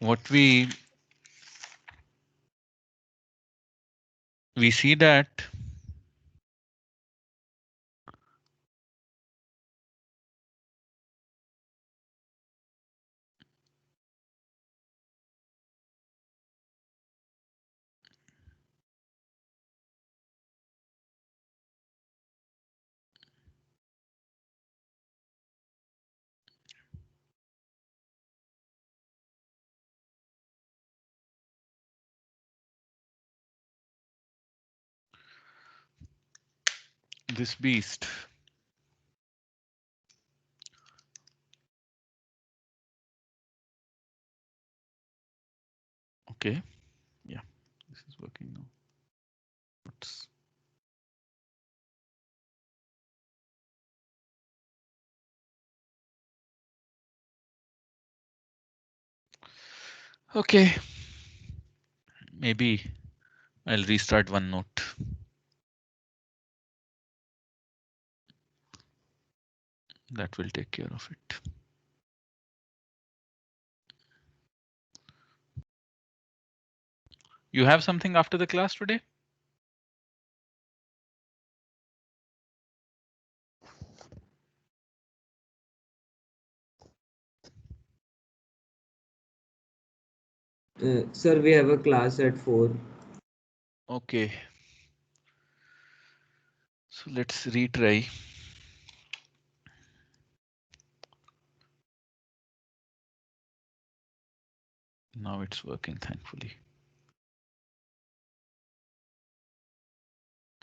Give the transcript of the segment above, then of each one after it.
what we see that this beast, okay, yeah, this is working now. Oops. Okay, maybe I'll restart OneNote. That will take care of it. You have something after the class today? Sir, we have a class at 4. Okay. So let's retry. Now it's working, thankfully.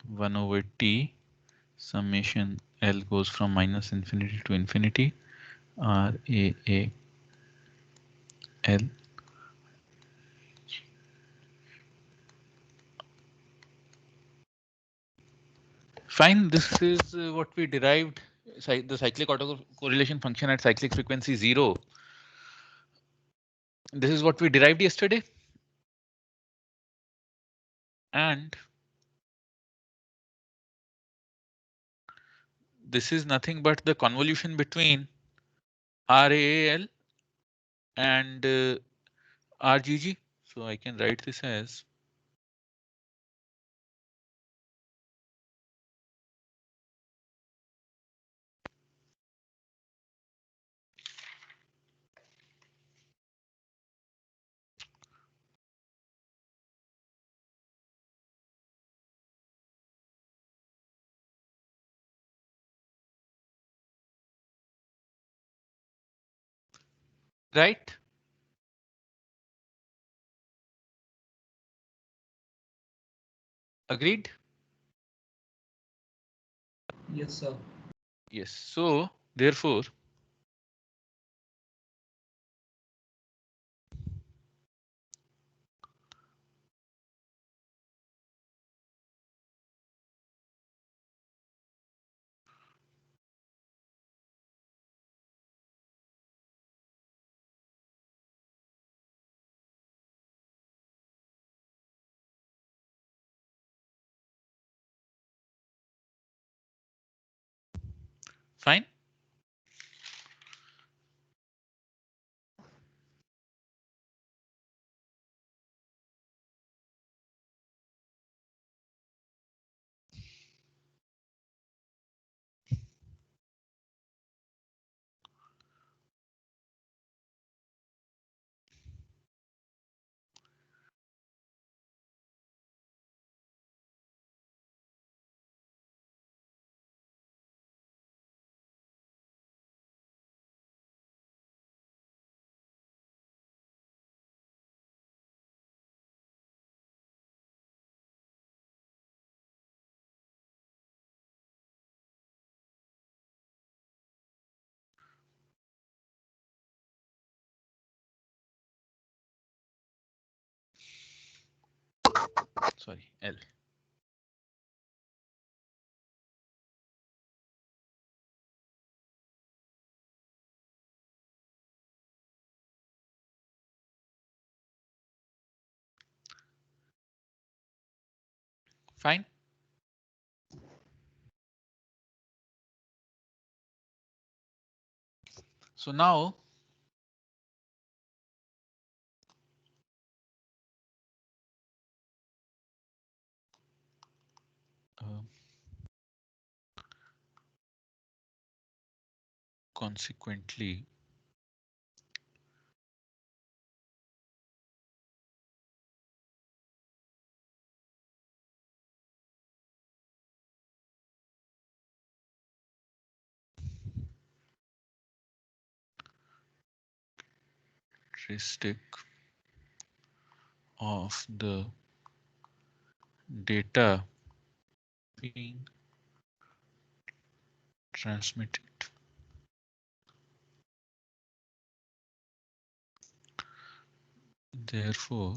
1 over t summation L goes from minus infinity to infinity. R A L. Fine, this is what we derived. The cyclic autocorrelation function at cyclic frequency 0. This is what we derived yesterday. And this is nothing but the convolution between RAL and RGG. So I can write this as right. Agreed? Yes, sir. Yes. So therefore, fine. Sorry, L. Fine. So now consequently characteristic of the data being transmitted. Therefore,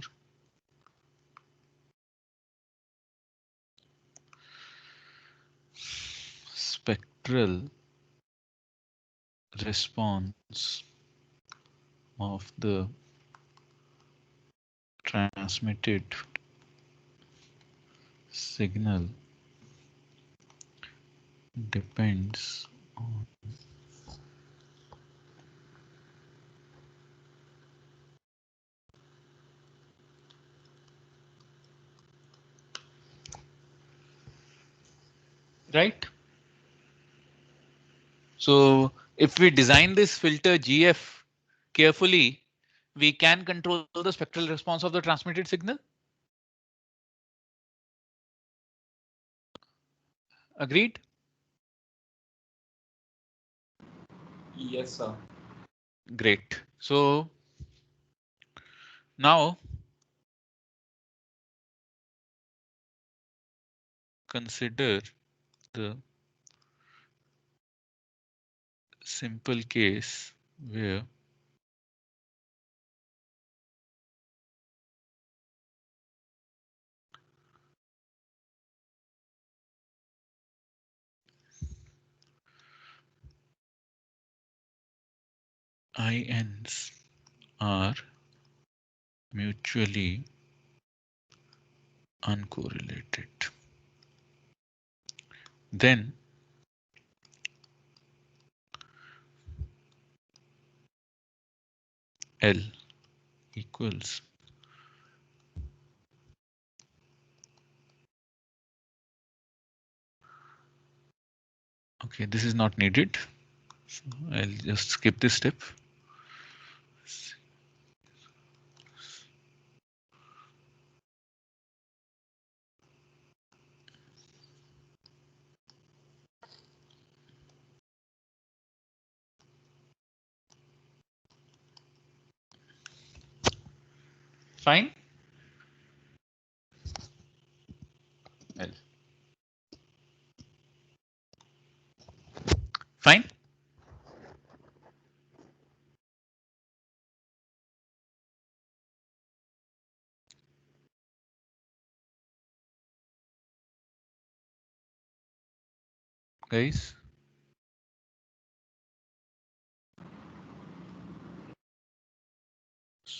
spectral response of the transmitted signal depends on right. So if we design this filter GF carefully, we can control the spectral response of the transmitted signal. Agreed? Yes, sir. Great. So now consider the simple case where INs are mutually uncorrelated. Then L equals, okay, this is not needed. So I'll just skip this step. Fine. L. Fine. Guys.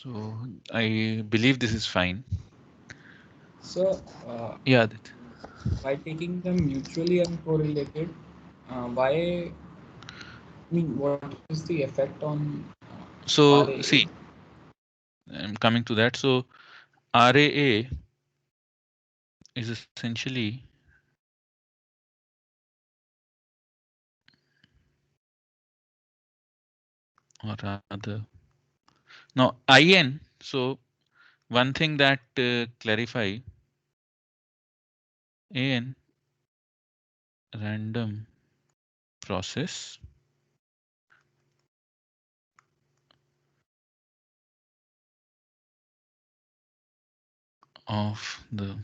So I believe this is fine. So, Yeah. That. by taking them mutually uncorrelated, why? I mean, what is the effect on So RAA? see, I'm coming to that. So RAA is essentially or rather now IN. So one thing that clarify AN random process of the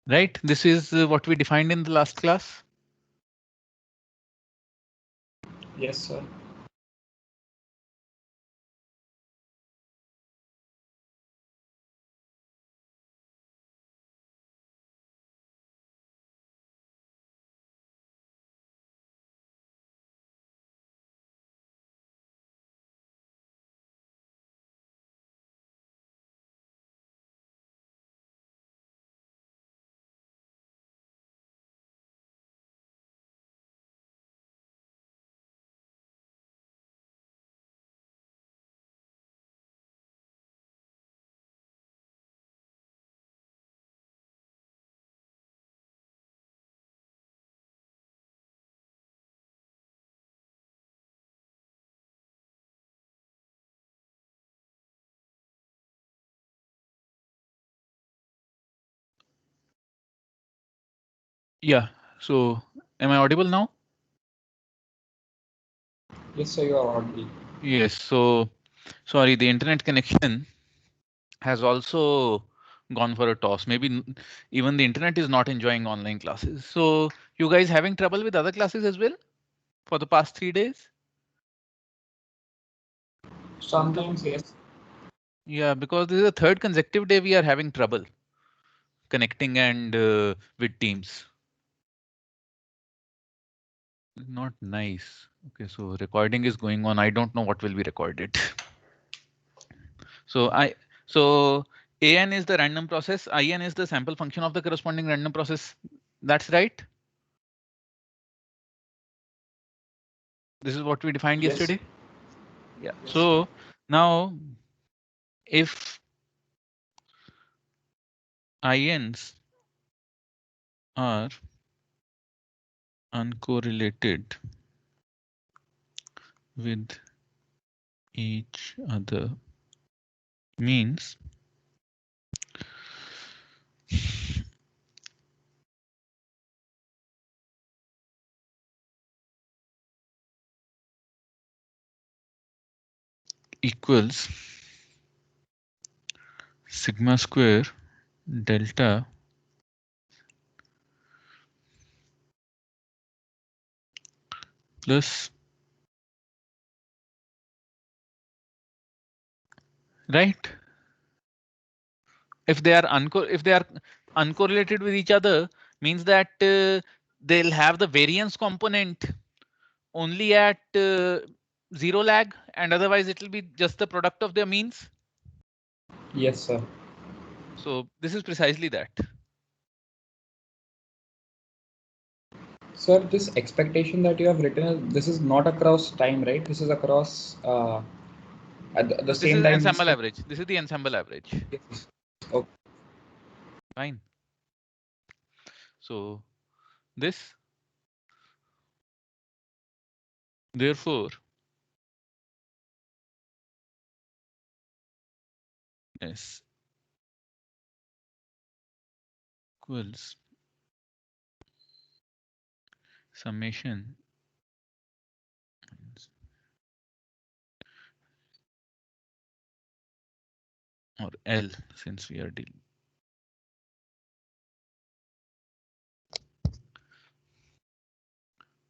right. This is what we defined in the last class. Yes, sir. Yeah. So am I audible now? Yes, sir, you are audible. Yes. So sorry, the internet connection has also gone for a toss. Maybe even the internet is not enjoying online classes. So you guys having trouble with other classes as well for the past 3 days? Sometimes, yes. Yeah, because this is the third consecutive day we are having trouble connecting and with Teams. Not nice. Okay, so recording is going on. I don't know what will be recorded. So so AN is the random process, IN is the sample function of the corresponding random process. That's right. This is what we defined Yes. yesterday. Yeah. So now if INs are uncorrelated with each other means equals sigma square delta plus, right? If they are uncorrelated with each other means that they'll have the variance component only at zero lag, and otherwise it will be just the product of their means. Yes, sir. So this is precisely that. Sir, this expectation that you have written, this is not across time, right? This is across at the This same is time these ensemble two. average. This is the ensemble average. Yes. Okay. Fine. So this, therefore, S equals summation or L, since we are dealing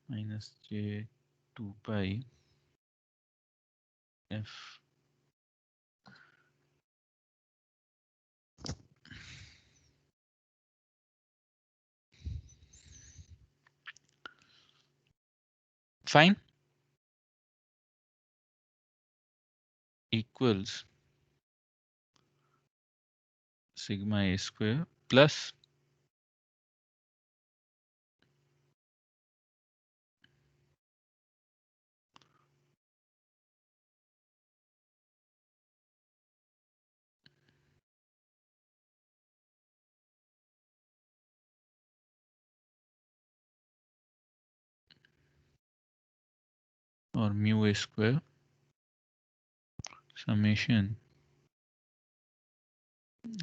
minus J 2 pi F. Fine. Equals sigma A square plus or mu A square summation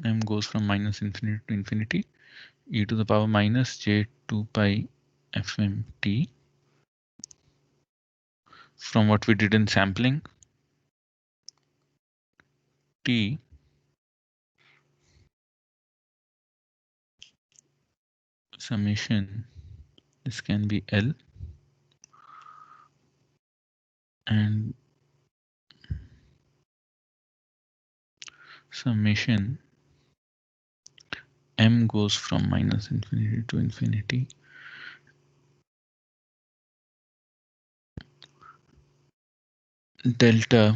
m goes from minus infinity to infinity e to the power minus j 2 pi fmt from what we did in sampling t summation. This can be L and summation m goes from minus infinity to infinity delta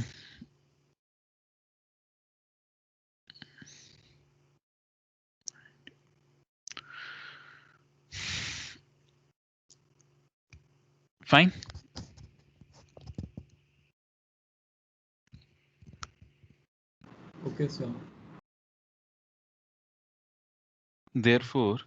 fine. Okay, sir. Therefore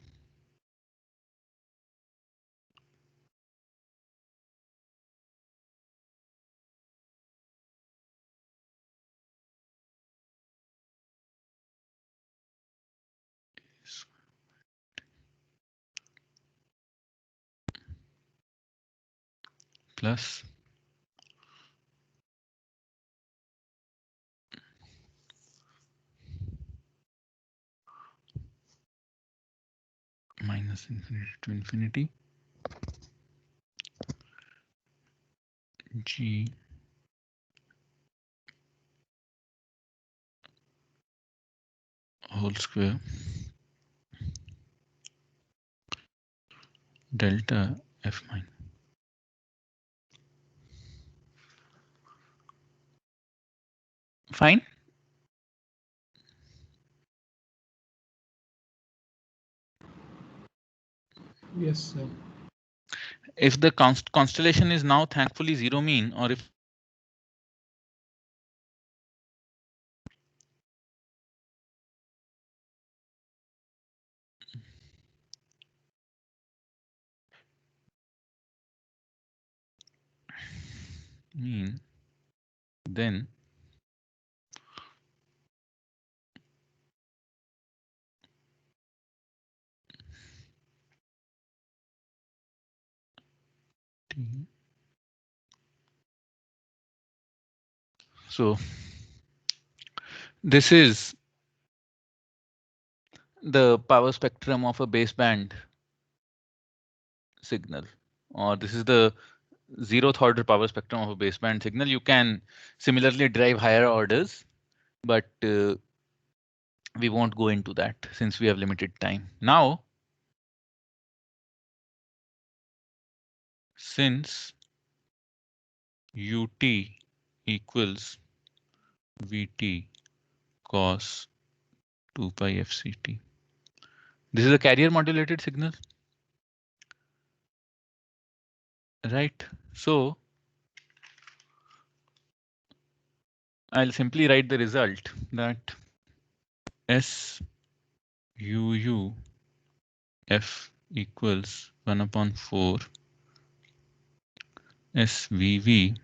plus minus infinity to infinity g whole square delta f minus. Fine. Yes, sir. If the constellation is now thankfully zero mean, or if mean, then T. So this is the power spectrum of a baseband signal, or this is the zeroth order power spectrum of a baseband signal. You can similarly derive higher orders, but we won't go into that since we have limited time. Now, since ut equals vt cos 2 pi fct, this is a carrier modulated signal, right? So I'll simply write the result that s uu f equals 1 upon 4 svv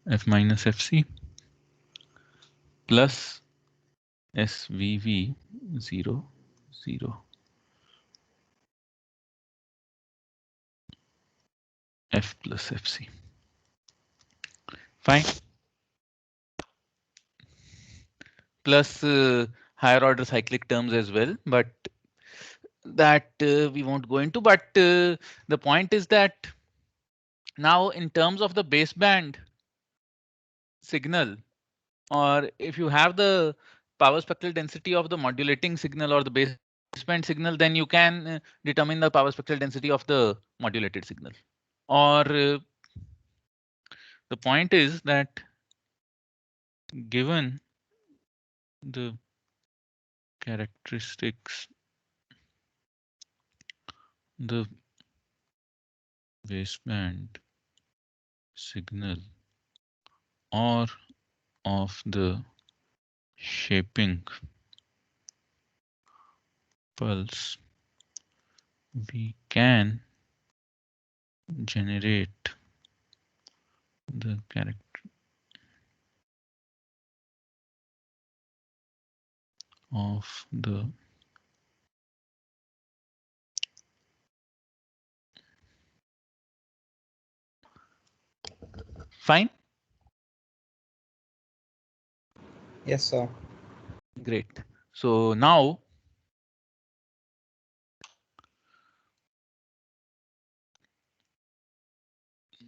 f minus fc plus svv 0 0 f plus fc. Fine. Plus higher order cyclic terms as well, but that we won't go into. But the point is that now in terms of the baseband signal, or if you have the power spectral density of the modulating signal or the baseband signal, then you can determine the power spectral density of the modulated signal. Or the point is that given the characteristics, the baseband signal or of the shaping pulse, we can generate the character of the fine. Yes, sir. Great. So now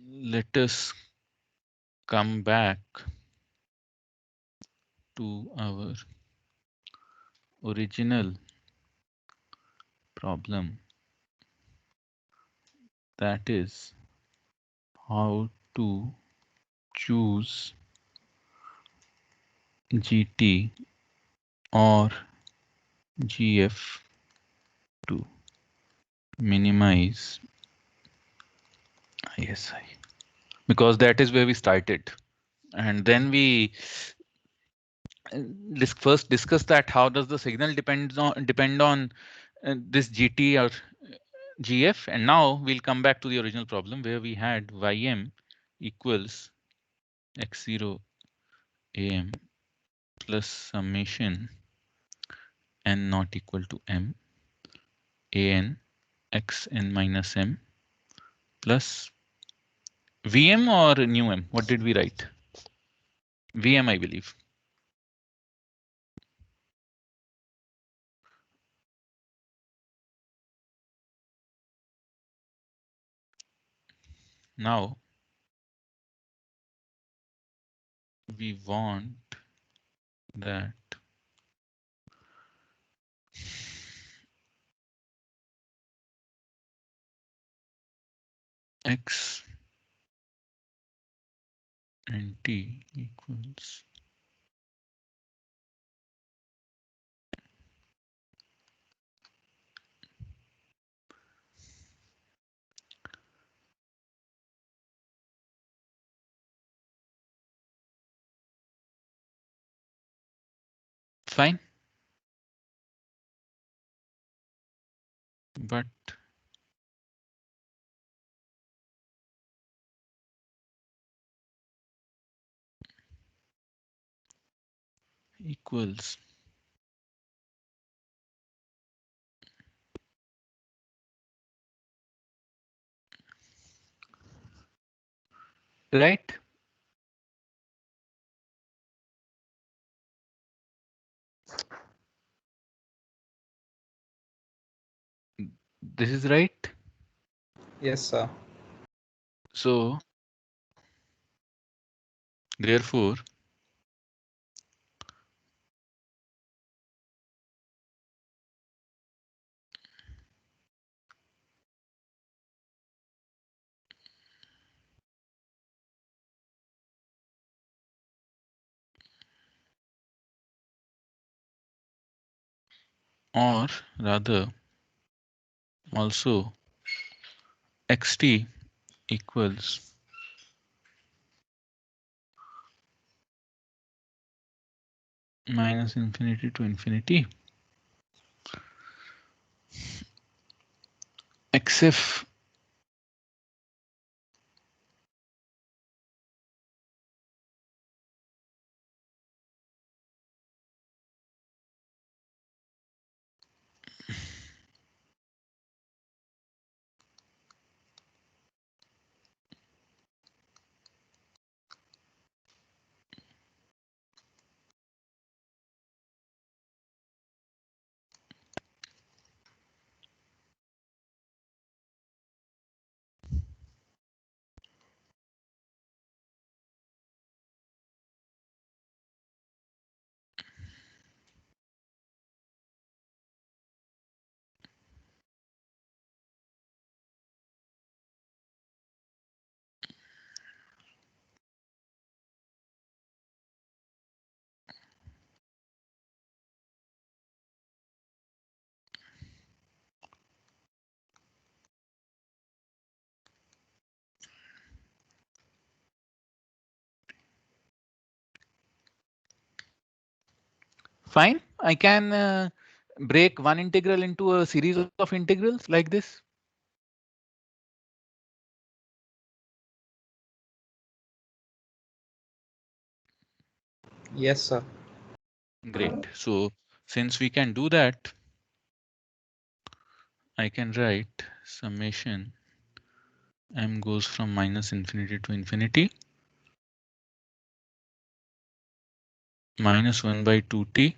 let us come back to our original problem, that is how to choose GT or GF to minimize ISI, because that is where we started. And then we first discuss that how does the signal depend on this GT or GF, and now we'll come back to the original problem where we had Ym equals x0 am plus summation n not equal to m an xn minus m plus VM or new M? What did we write? VM, I believe. Now we want that X and T equals fine, but equals right. This is right. Yes, sir. So therefore, or rather also xt equals minus infinity to infinity xf fine. I can break one integral into a series of integrals like this. Yes, sir. Great. So since we can do that, I can write summation m goes from minus infinity to infinity minus 1 by 2t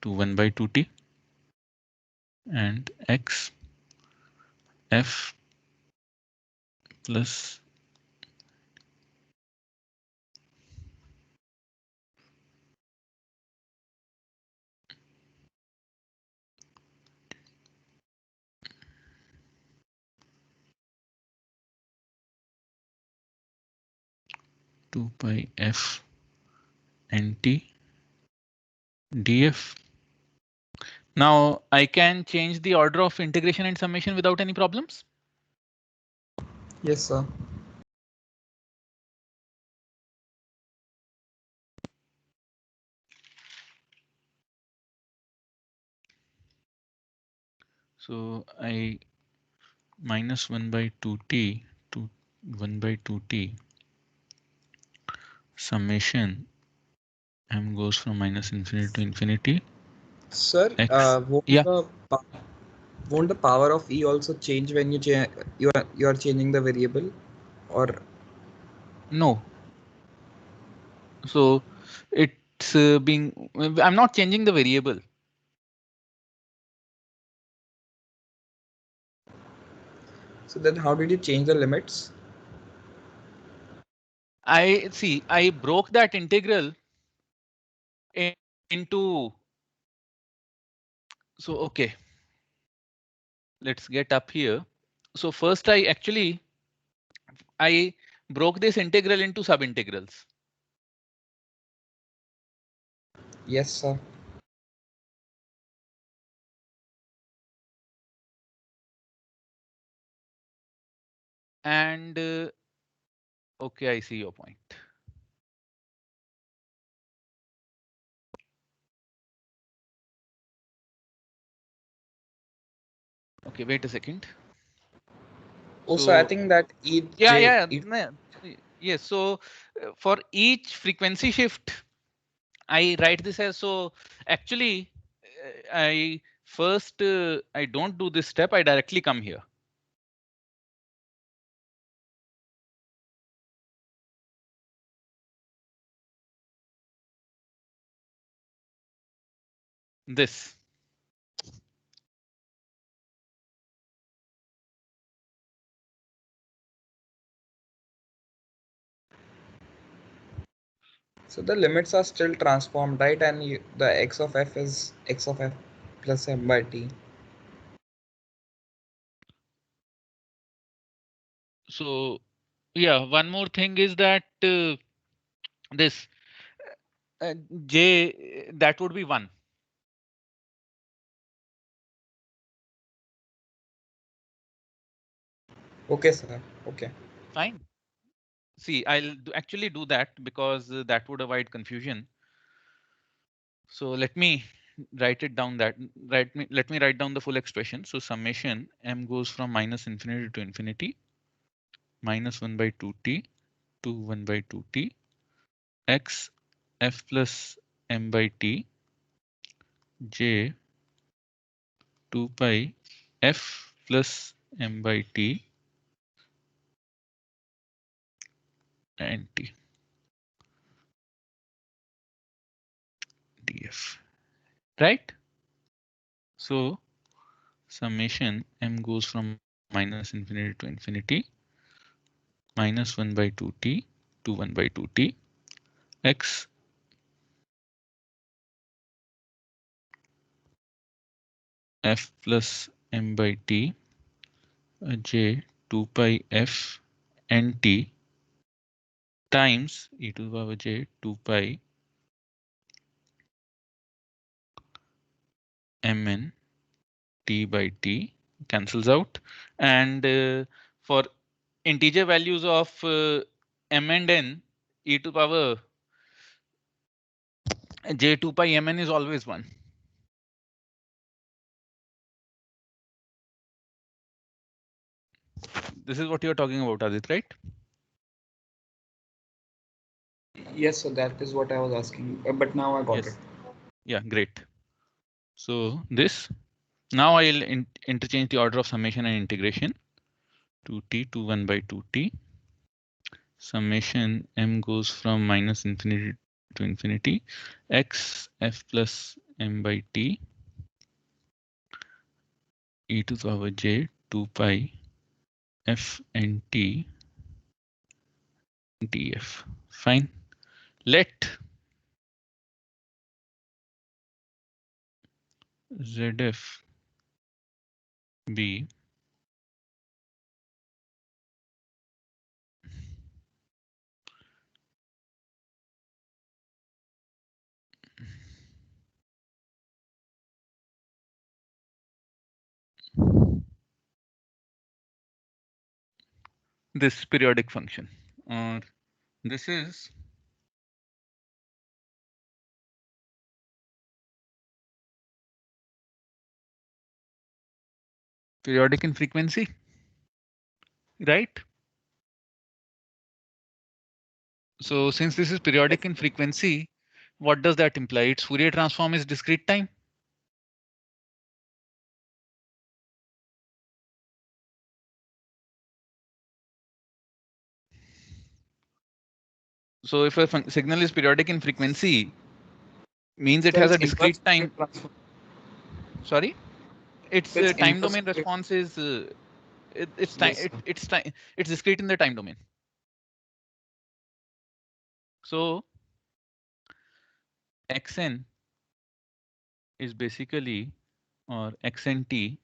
to 1 by 2t and x f plus 2 pi f nt df. Now I can change the order of integration and summation without any problems. Yes, sir. So I minus 1 by 2t to 1 by 2t summation m goes from minus infinity to infinity Sir, x. won't Yeah, won't the power of E also change when you are changing the variable, or No. So it's being, I'm not changing the variable. So then how did you change the limits? I see, I broke that integral into, so okay, let's get up here. So first I broke this integral into subintegrals. Yes, sir. And okay, I see your point. Okay, wait a second. Also, I So think that yeah, EJ, yeah, yes. So for each frequency shift, I write this as, so actually I first I don't do this step. I directly come here. This. so the limits are still transformed, right? And the x of f is x of f plus m by t. So yeah, one more thing is that this j, that would be 1. Okay, sir. Okay. Fine. See, I'll actually do that because that would avoid confusion. So let me write it down, that let me write down the full expression. So summation m goes from minus infinity to infinity, minus 1 by 2t to 1 by 2t x f plus m by t j 2 pi f plus m by t and t df, right? So summation m goes from minus infinity to infinity, minus 1 by 2t to 1 by 2t x f plus m by t j 2 pi f n t times e to the power j 2 pi mn t by t cancels out. And for integer values of m and n, e to the power j 2 pi mn is always 1. This is what you're talking about, Adit, right? Yes, so that is what I was asking, but now I got it. Yes. Yeah, great. So this, now I'll interchange the order of summation and integration. 2t to 1 by 2t. Summation m goes from minus infinity to infinity. X f plus m by t e to the power j 2 pi f n t df. Fine. Let zf be this periodic function. Or this is periodic in frequency, right? So since this is periodic in frequency, what does that imply? Its Fourier transform is discrete time. So if a signal is periodic in frequency, means it Sir, has it's a inverse discrete time. Fourier transform. Sorry, its It's time inverse domain Fourier. response is it's time Yes, sir. it's discrete in the time domain. So xn is basically, or xnt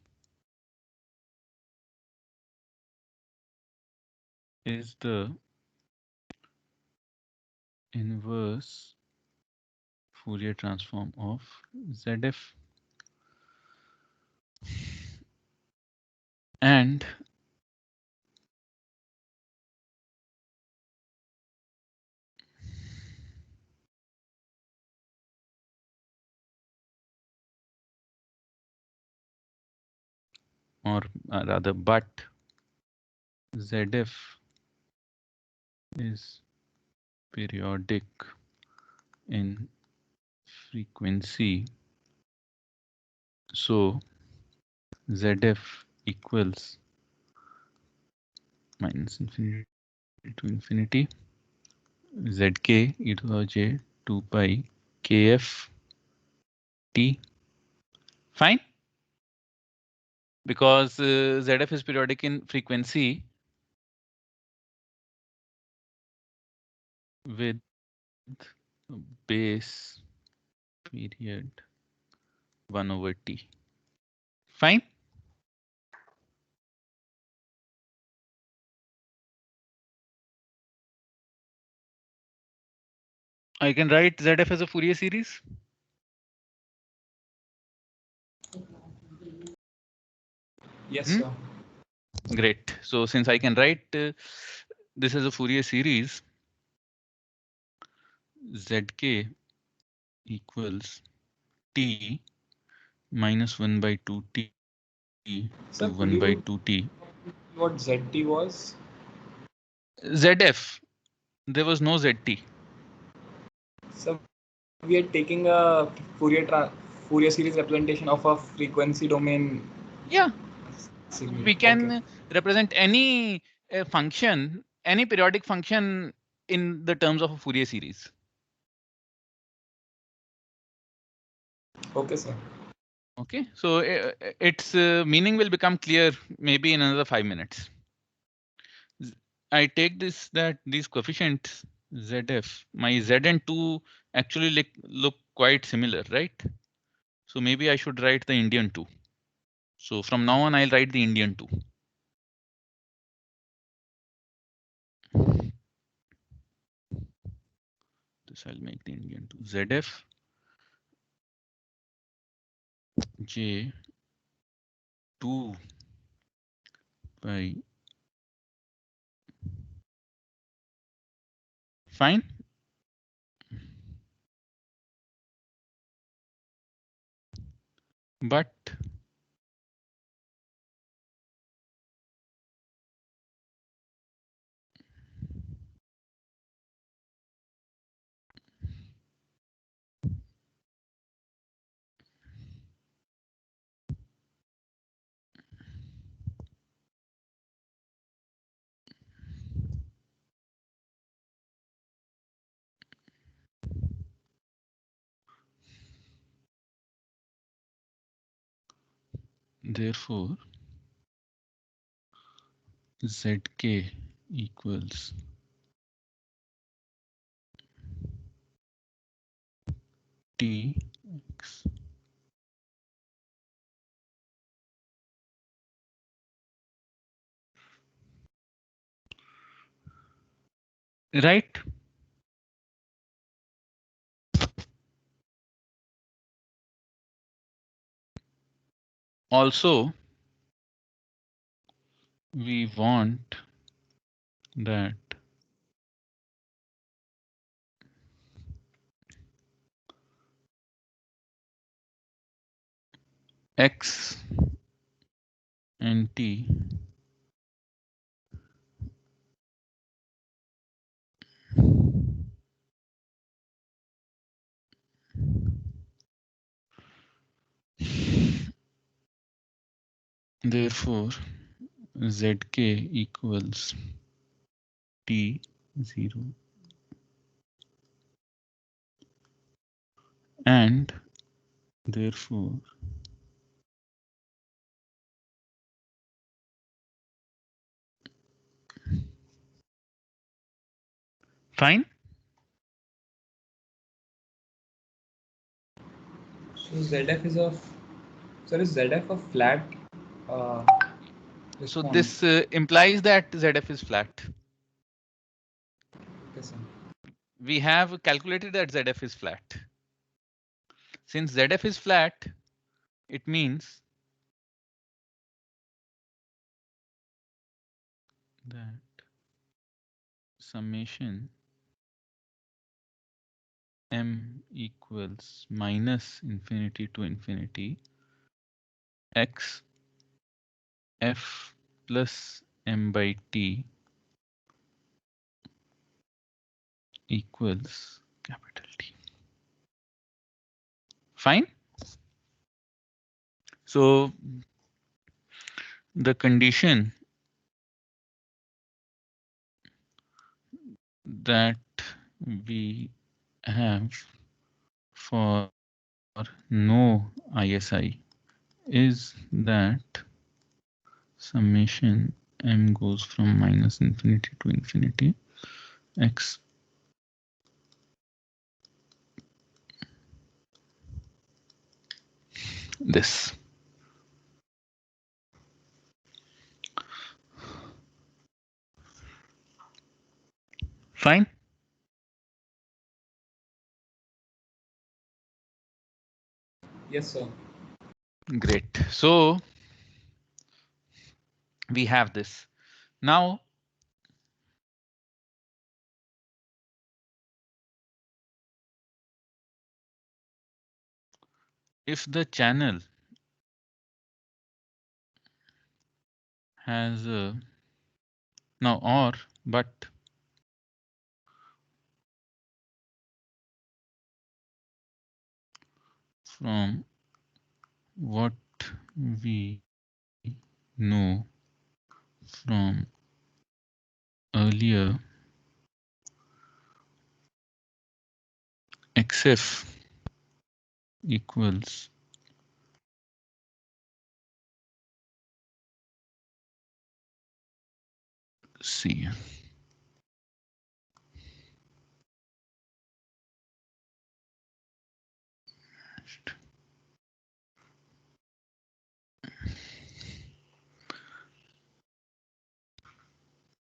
is the inverse Fourier transform of ZF, and or rather, but ZF is periodic in frequency. So ZF equals minus infinity to infinity zk e to the j 2 pi kf t. Fine, because ZF is periodic in frequency with base period 1 over t. Fine. I can write ZF as a Fourier series. Yes, Hmm? sir. Great. So since I can write this as a Fourier series, zk equals t minus 1 by 2t to Sir, 1 could by you 2t. what ZT was? ZF, there was no ZT. So we are taking a Fourier series representation of a frequency domain Yeah, signal. we Okay. can represent any function, any periodic function in the terms of a Fourier series. Okay, sir. Okay, so its meaning will become clear maybe in another 5 minutes. I take this that these coefficients ZF, my Z and 2 actually look quite similar, right? So maybe I should write the Indian 2. So from now on, I'll write the Indian 2. This I'll make the Indian 2. ZF J 2 by fine. But therefore ZK equals Tx, right? Also, we want that X and T therefore ZK equals T0 and therefore fine. So ZF is a sir, is ZF a flat uh, So response? this implies that ZF is flat. Okay, sir. We have calculated that ZF is flat. Since ZF is flat, it means that summation m equals minus infinity to infinity x f plus m by t equals capital T. Fine. So the condition that we have for no ISI is that summation m goes from minus infinity to infinity x this. Fine. Yes, sir. Great. So we have this. Now, if the channel has a now or but from what we know from earlier, xf equals c.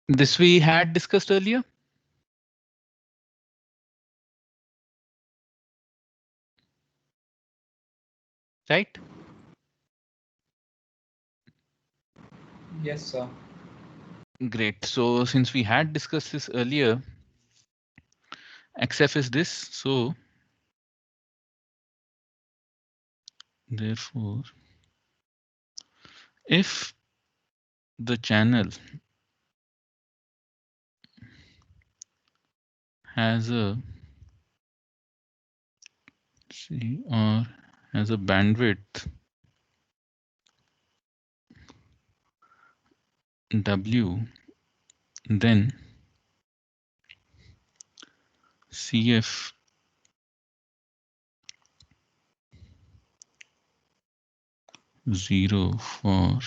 This we had discussed earlier, right? Yes, sir. Great. So since we had discussed this earlier, xf is this. So therefore, if the channel has a C or has a bandwidth W, then CF zero for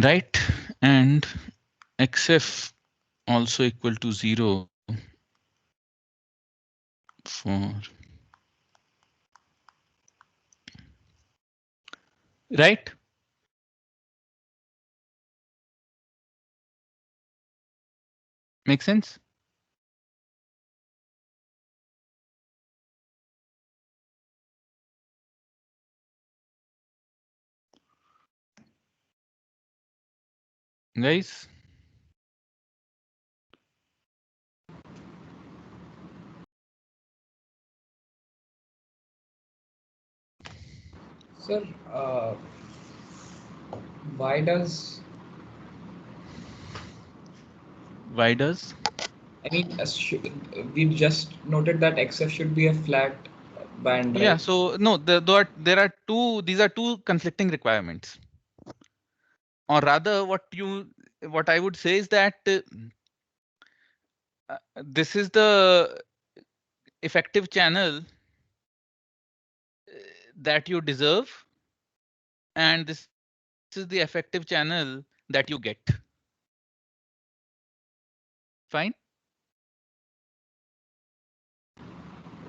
right and XF also equal to 0 for right. Make sense? Guys, Sir, why does why does I mean we just noted that XF should be a flat band, Yeah, right? so no, there are two, these are two conflicting requirements. Or rather, what I would say is that this is the effective channel that you deserve, and this is the effective channel that you get. Fine.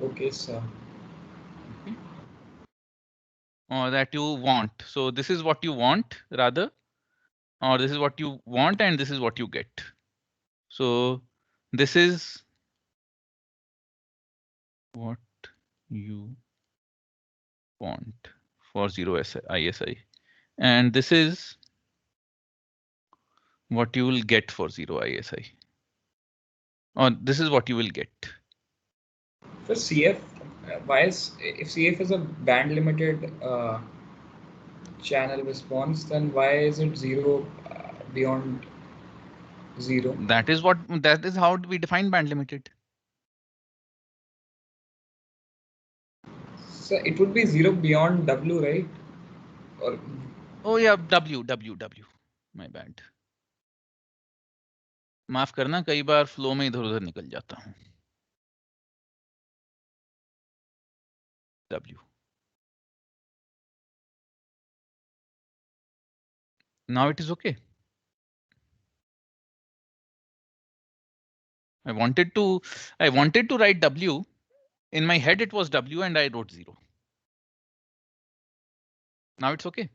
Okay, sir. Okay. Or that you want. So this is what you want, rather, or this is what you want, and this is what you get. So this is what you want for 0 ISI, and this is what you will get for 0 ISI, or this is what you will get. For CF, why is if CF is a band limited channel response, then why is it zero beyond zero? That is how we define band limited. So it would be zero beyond W, right? Or Oh yeah, W. My bad. माफ करना, कई बार flow में इधर उधर निकल जाता हूँ. W. Now it is okay. I wanted to write W. In my head it was W and I wrote 0. Now it's okay.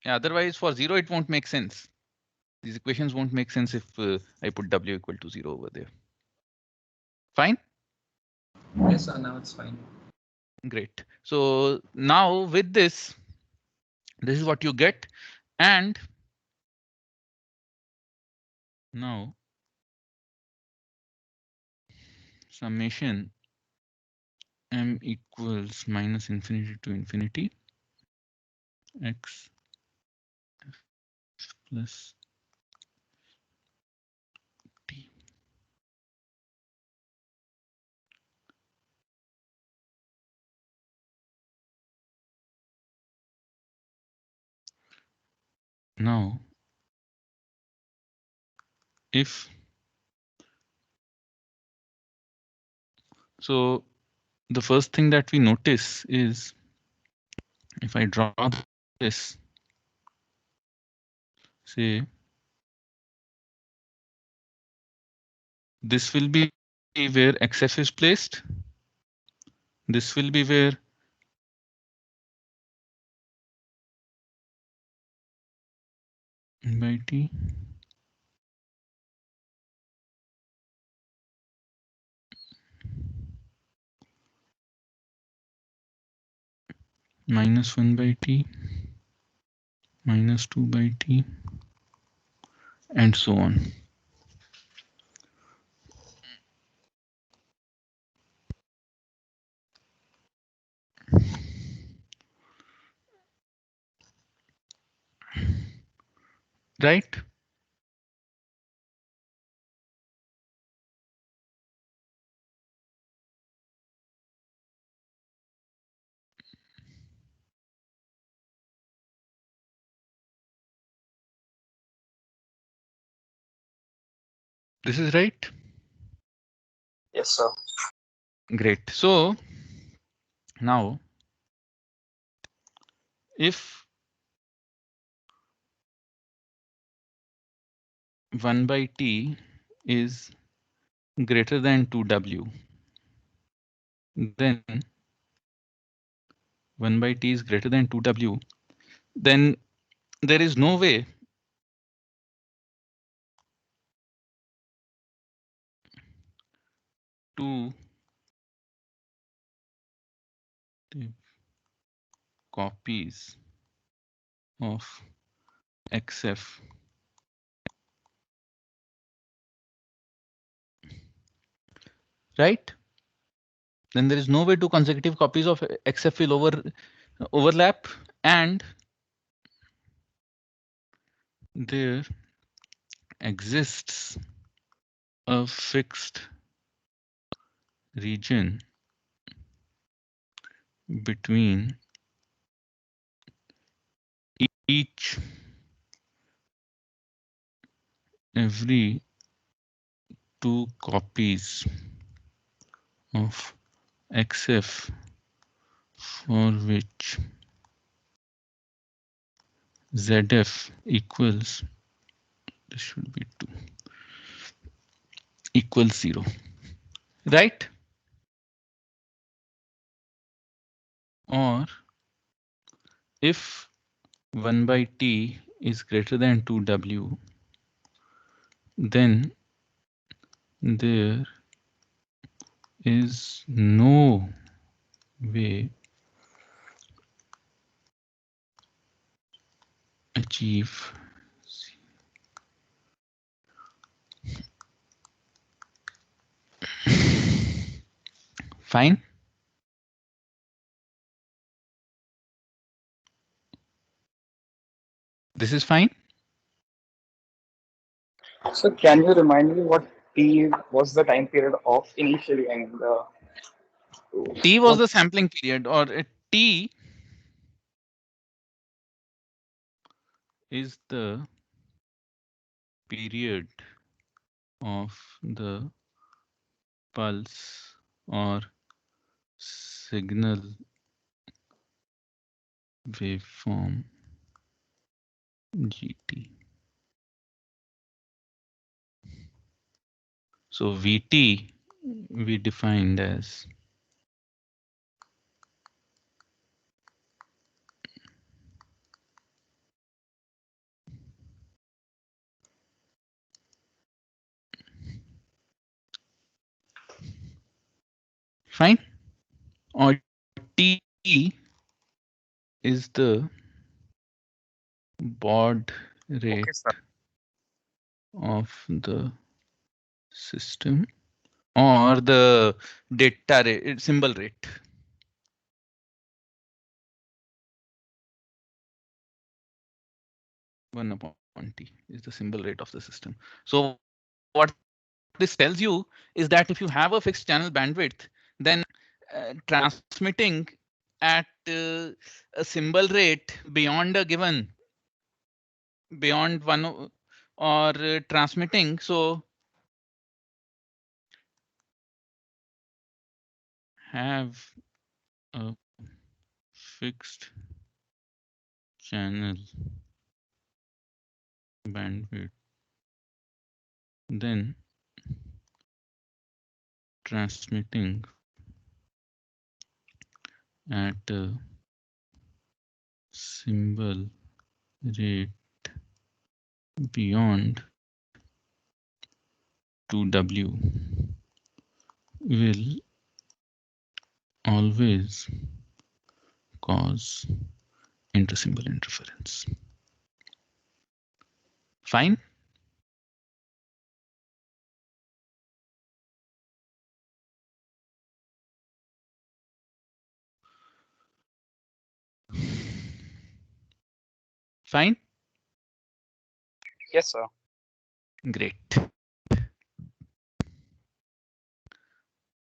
Yeah, otherwise for 0 it won't make sense. These equations won't make sense if I put W equal to 0 over there. Fine. yes, sir, now it's fine. Great. So now with this is what you get, and now summation m equals minus infinity to infinity x plus t. Now if so, the first thing that we notice is if I draw this, say this will be where xf is placed. This will be where by t minus 1 by t minus 2 by t and so on. Right? This is right. Yes, sir. Great. So now if 1 by t is greater than 2w, then 1 by t is greater than 2w, then there is no way to take copies of xf right. Then there is no way two consecutive copies of xf will overlap, and there exists a fixed region between each every two copies of XF for which ZF equals, this should be 2, equals 0, right? Or if 1 by T is greater than 2W, then there is no way achieve. Fine. This is fine. So can you remind me what T was the time period of initially? I mean, T was what? the sampling period, or T is the period of the pulse or signal waveform GT. So VT we defined as fine, or T is the baud Okay, sir. rate of the system, or the data rate, symbol rate. 1 upon T is the symbol rate of the system. So what this tells you is that if you have a fixed channel bandwidth, then transmitting at a symbol rate beyond a given, beyond or transmitting, so have a fixed channel bandwidth, then transmitting at a symbol rate beyond 2W will always cause intersymbol interference. Fine. Fine. Yes, sir. Great.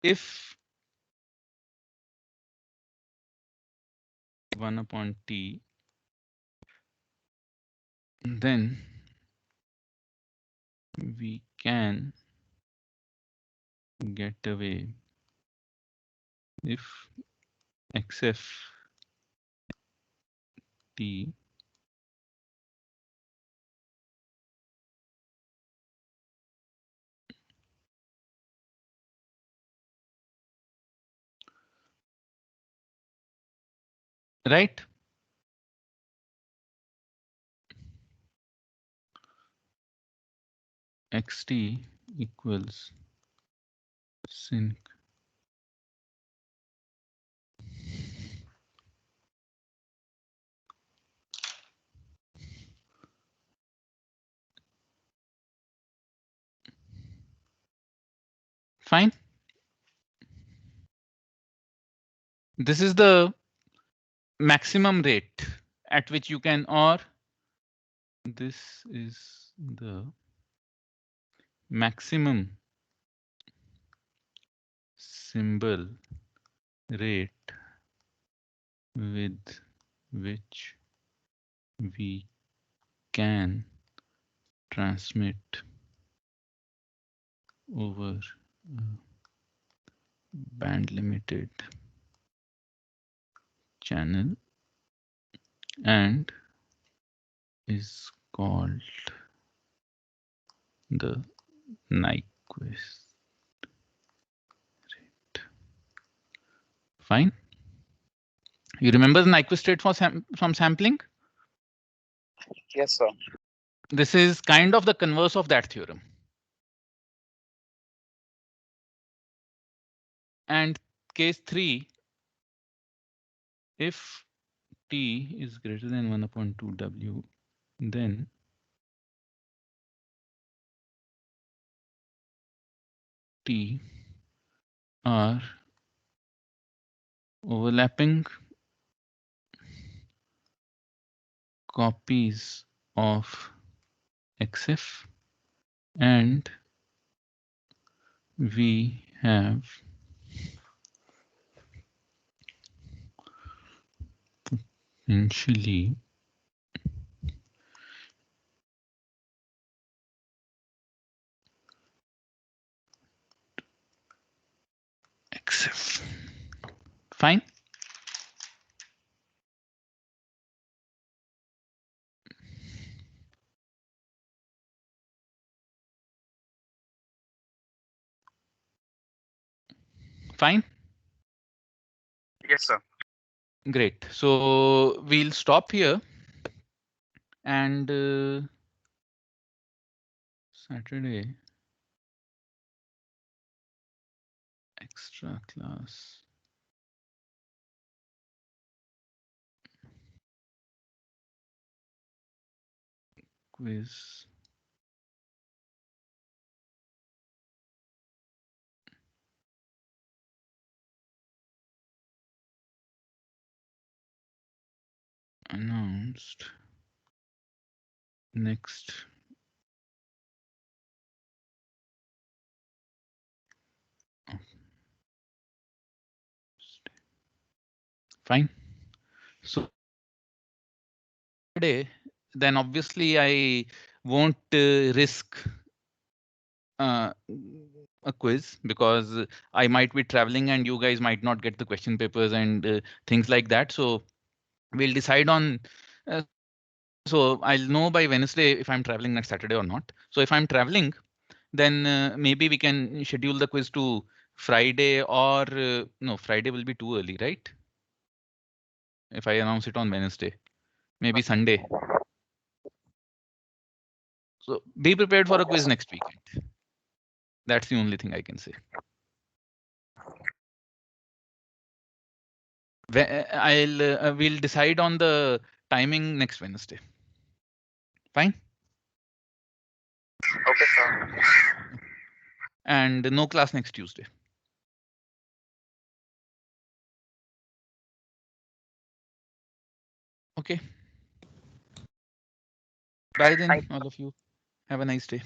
If 1 upon T, then we can get away if XF T right, XT equals sync fine. This is the maximum rate at which you can, or this is the maximum symbol rate with which we can transmit over band limited channel and is called the Nyquist rate. Fine. You remember the Nyquist rate from sampling? Yes, sir. This is kind of the converse of that theorem. And case 3, if T is greater than 1 upon 2 W, then T are overlapping copies of XF, and we have potentially XF. Fine. Fine. Yes, sir. Great. So we'll stop here, and Saturday extra class quiz. Announced next fine. So today, then obviously I won't risk uh, a quiz because I might be traveling and you guys might not get the question papers and things like that. So we'll decide on. So I'll know by Wednesday if I'm traveling next Saturday or not. So if I'm traveling, then maybe we can schedule the quiz to Friday, or no, Friday will be too early, right? If I announce it on Wednesday, maybe Sunday. So be prepared for a quiz next weekend. That's the only thing I can say. We'll decide on the timing next Wednesday. Fine. Okay, sir. And no class next Tuesday. Okay. Bye then, all of you. Have a nice day.